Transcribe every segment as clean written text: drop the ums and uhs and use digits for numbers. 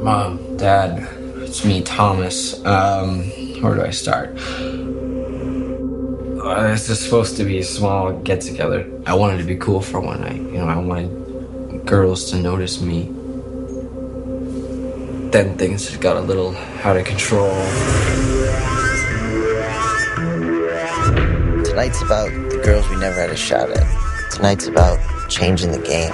Mom, Dad, it's me, Thomas. Where do I start? This is supposed to be a small get-together. I wanted to be cool for one night. I wanted girls to notice me. Then things just got a little out of control. Tonight's about the girls we never had a shot at. Tonight's about changing the game.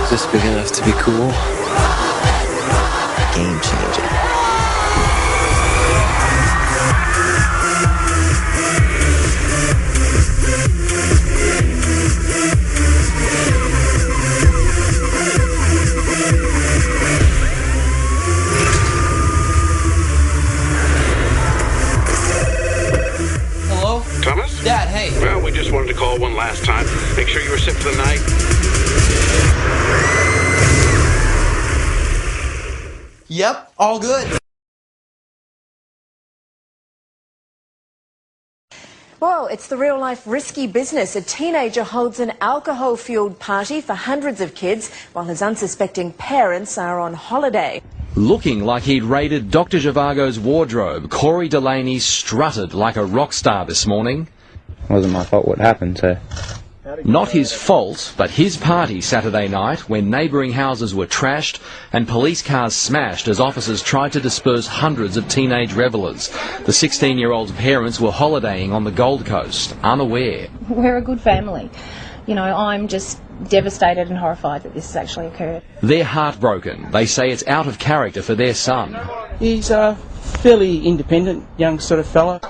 Just big enough to be cool. Game changer. Hello? Thomas? Dad, hey. Well, we just wanted to call one last time. Make sure you were set for the night. Yep, all good. Well, it's the real-life risky business. A teenager holds an alcohol-fueled party for hundreds of kids while his unsuspecting parents are on holiday. Looking like he'd raided Dr. Zhivago's wardrobe, Corey Delaney strutted like a rock star this morning. It wasn't my fault what happened, so... Not his fault, but his party Saturday night when neighbouring houses were trashed and police cars smashed as officers tried to disperse hundreds of teenage revellers. The 16-year-old's parents were holidaying on the Gold Coast, unaware. We're a good family. I'm just devastated and horrified that this has actually occurred. They're heartbroken. They say it's out of character for their son. He's a fairly independent young sort of fella.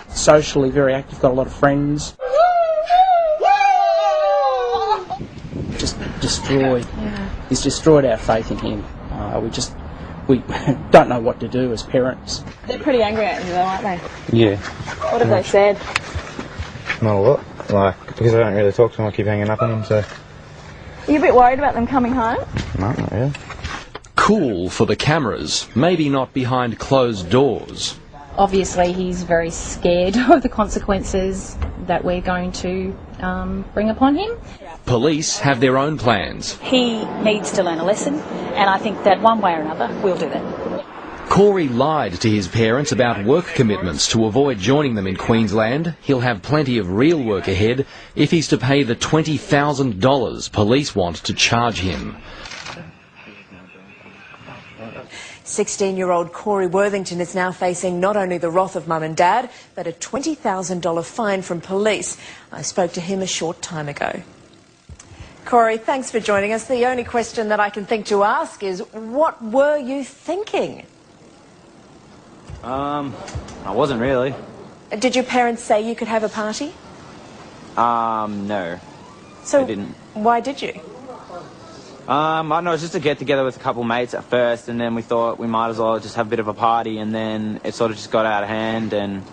Socially very active, got a lot of friends. Just destroyed. Yeah. He's destroyed our faith in him. We don't know what to do as parents. They're pretty angry at you though, aren't they? Yeah. What have they said? Not a lot. Because I don't really talk to them, I keep hanging up on them, so... Are you a bit worried about them coming home? No, not really. Cool for the cameras, maybe not behind closed doors. Obviously he's very scared of the consequences that we're going to bring upon him. Police have their own plans. He needs to learn a lesson, and I think that one way or another we'll do that. Corey lied to his parents about work commitments to avoid joining them in Queensland. He'll have plenty of real work ahead if he's to pay the $20,000 police want to charge him. 16-year-old Corey Worthington is now facing not only the wrath of mum and dad, but a $20,000 fine from police. I spoke to him a short time ago. Corey, thanks for joining us. The only question that I can think to ask is, what were you thinking? I wasn't really. Did your parents say you could have a party? No. So they didn't. Why did you? I don't know, it was just a get-together with a couple of mates at first, and then we thought we might as well just have a bit of a party, and then it sort of just got out of hand, and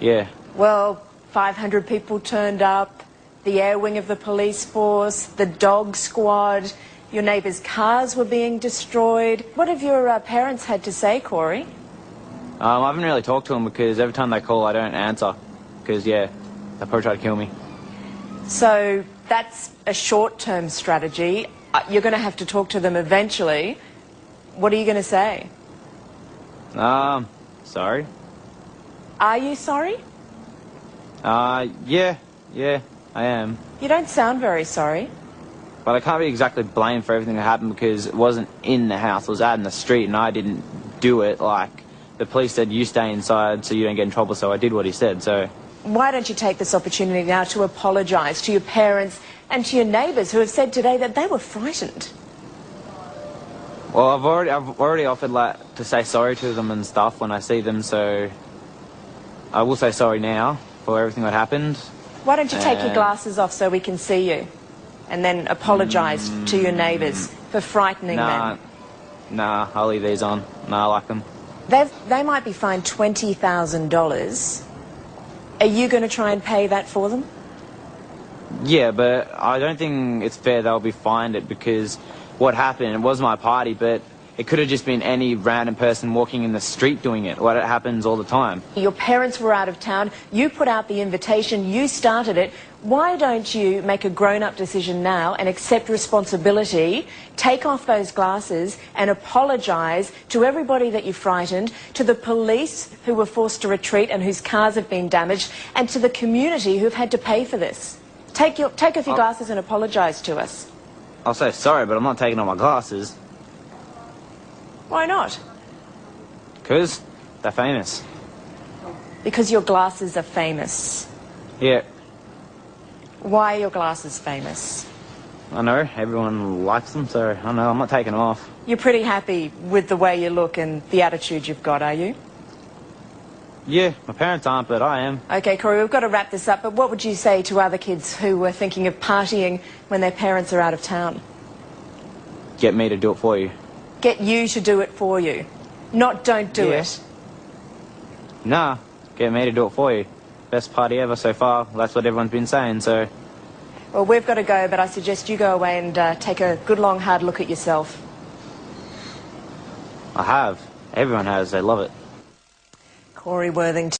yeah. Well, 500 people turned up, the air wing of the police force, the dog squad, your neighbours' cars were being destroyed. What have your parents had to say, Corey? I haven't really talked to them because every time they call I don't answer, because yeah, they'll probably try to kill me. So that's a short-term strategy. You're going to have to talk to them eventually. What are you going to say? Sorry. Are you sorry? Yeah, I am. You don't sound very sorry. But I can't be exactly blamed for everything that happened because it wasn't in the house, it was out in the street, and I didn't do it. Like, the police said, you stay inside so you don't get in trouble, so I did what he said, so... Why don't you take this opportunity now to apologise to your parents and to your neighbours who have said today that they were frightened? Well, I've already offered to say sorry to them and stuff when I see them, so I will say sorry now for everything that happened. Why don't you take your glasses off so we can see you, and then apologise to your neighbours for frightening them? Nah, I'll leave these on. Nah, I like them. They might be fined $20,000. Are you going to try and pay that for them? Yeah, but I don't think it's fair they'll be fined it because what happened. It was my party, but it could have just been any random person walking in the street doing it. What happens all the time. Your parents were out of town, you put out the invitation, you started it. Why don't you make a grown-up decision now and accept responsibility, take off those glasses and apologise to everybody that you frightened, to the police who were forced to retreat and whose cars have been damaged, and to the community who've had to pay for this? Take off your glasses and apologise to us. I'll say sorry, but I'm not taking off my glasses. Why not? Because they're famous. Because your glasses are famous. Yeah. Why are your glasses famous? I know, everyone likes them, so I know, I'm not taking them off. You're pretty happy with the way you look and the attitude you've got, are you? Yeah, my parents aren't, but I am. Okay, Corey, we've got to wrap this up, but what would you say to other kids who were thinking of partying when their parents are out of town? Get me to do it for you. Get you to do it for you, not don't do it. Nah, get me to do it for you. Best party ever so far. That's what everyone's been saying, so... Well, we've got to go, but I suggest you go away and take a good long hard look at yourself. I have. Everyone has. They love it. Corey Worthington.